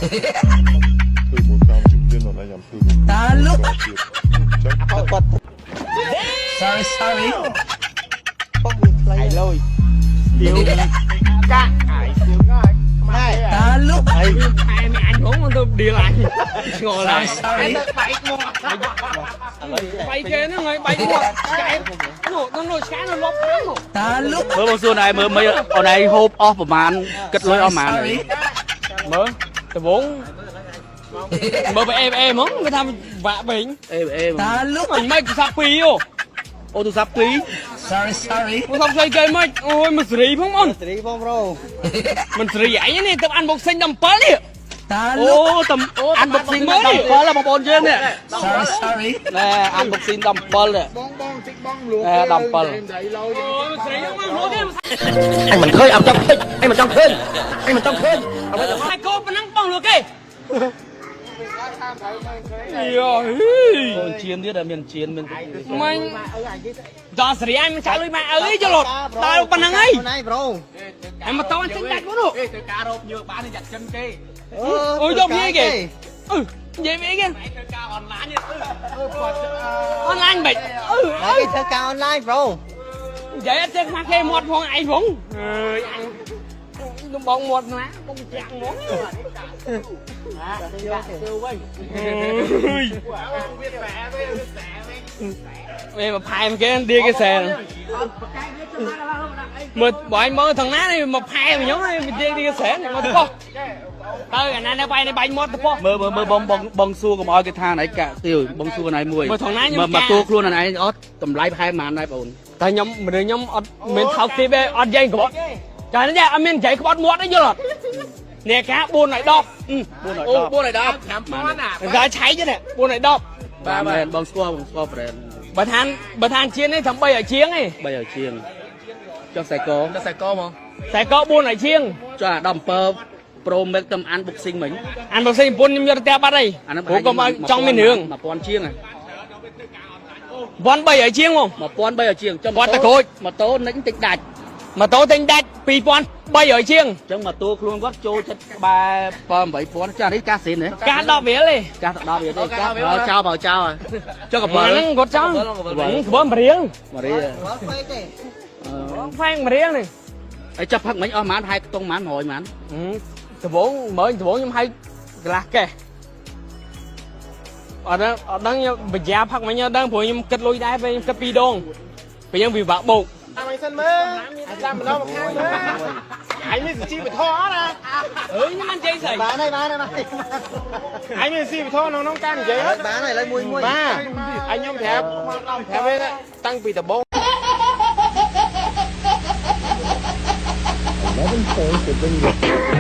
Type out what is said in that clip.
Thư một cam chụp trên là nhằm thư một Ta lúc Sorry sorry Ai lôi Điều Cá Ai siêu ngon Mai Ta lúc Ai mày anh cũng con tôi đi lại ngồi lại Sorry bay kia nó ngay bay một cái nó nổi cái nó lóp cái một Ta lúc មើលបងសួរណៃមើលមិនអូនឯងហូបអស់ប្រហែលគិតលុយអស់ប្រហែល Sorry មើលតវងមើលไปហ្មងគេថាវាក់បេង អេអេ Ta lúc មិនមិនសាប់ពីអូ អូទូរស័ព្ទពីរ Sorry sorry មកសាប់ស្អីគេមិនអូយមិនសេរីផងបង សេរីបងប្រូ មិនសេរីអីនេះទៅអានបុកសេញ17នេះ Ta អូ lúc តំអានបុកស៊ីង មើល 17បងប្អូនយើងនេះ Sorry sorry ណែអានបុកស៊ីង17នេះ អូយមិនសេរីមកហូតទេ anh mình khơi ông trong khơi anh mình trong khơi anh mình trong khơi ហើយកូនប៉ុណ្ណឹងបងលោកគេយោហី អូនជៀនទៀតមានជៀនមាន មិញដល់សេរីអញមិនចាក់លុយម៉ែអើយចុះលោកដល់ប៉ុណ្ណឹងហី ណៃប្រូ អញមកតោអញទិញដាច់មកនោះ ទៅការរោបញើបាននេះចាក់ចិនគេ អូយយកវាគេនិយាយវាគេ ទៅការអនឡាញនេះ អនឡាញបិច គេធ្វើការអនឡាញប្រូ និយាយអត់ចេះខ្មាស់គេមាត់ផងឯងផងអើយអញខ្ញុំបងមាត់ណាបងចាក់ហ្មងវាមកផែមគេឌីគេសែនមើលបើអញមើលថងណានេះមកផែមខ្ញុំនេះឌីគេសែនមកទៅបោះទៅអាណានេះបាយនេះបាញ់មាត់ទៅបោះ មើលបងសួរកុំឲ្យគេថាណៃកាក់ទៀវបងសួរណៃមួយ មើលថងណាខ្ញុំ មកតួខ្លួនណៃអត់តម្លៃផែនប៉ុន្មានដែរបង តែខ្ញុំមនុស្សខ្ញុំអត់មានថោកទីទេអត់យាយក្បត់ចានេះអត់មានចៃក្បត់មាត់ទេយល់អត់នេះការ4ឲ្យ10 អូ4ឲ្យ10 5ម៉ានអាឆៃទេ4ឲ្យ10 បាទមែនបងស្គាល់ប្រេន បើឋានជាងនេះធ្វើ3ឲ្យជាងទេ 3ឲ្យជាងចុះខ្សែកហ្សែកមក ខ្សែក4ឲ្យជាង ចុះអា17 Pro Max តំអាន boxing មិញ អានបើផ្សេង9ខ្ញុំយកទៅផ្ទះបាត់ហើយព្រោះក៏មកចង់មានរឿង 1000ជាង 1003ឲ្យជាងហ្មង 1003ឲ្យជាងចុះ គាត់តក្រូច ម៉ូតូនិចតិចដាច់ ម៉ូតូទិញដាច់2003ឲ្យជាង អញ្ចឹងម៉ូតូខ្លួនគាត់ចូលចិត្តក្បែរ7000ចាស់នេះកាសស៊ីនទេ ការ10រៀលទេ កាសទៅ10វាទេកាសចោលមកចោលចុះកបិល ហ្នឹងគាត់ចង់ក្បួនរៀល មករៀ ផែងរៀលនេះ ហើយចាប់ផឹកមិញអស់ប៉ុន្មានហើយខ្ទង់ប៉ុន្មាន100ប៉ុន្មាន ដំបងមើលដំបងខ្ញុំឲ្យកន្លះកេះអត់ដឹងខ្ញុំបញ្ញាផឹកមិញអត់ដឹងព្រោះខ្ញុំគិតលុយដែរពេលខ្ញុំគិត2ដងពេលខ្ញុំពិបាកបោក Anh xin mơ, anh làm đâu mà khang mơ. Anh mới chỉ phải thò nè. ខ្ញុំមិនចេះស្អី បានហើយ Anh mới chỉ phải thò nó căng vậy hết. បានហើយឥឡូវមួយ Ba, anh nhóm thẹp bên á, tăng bị tập bông. 11 points to bring the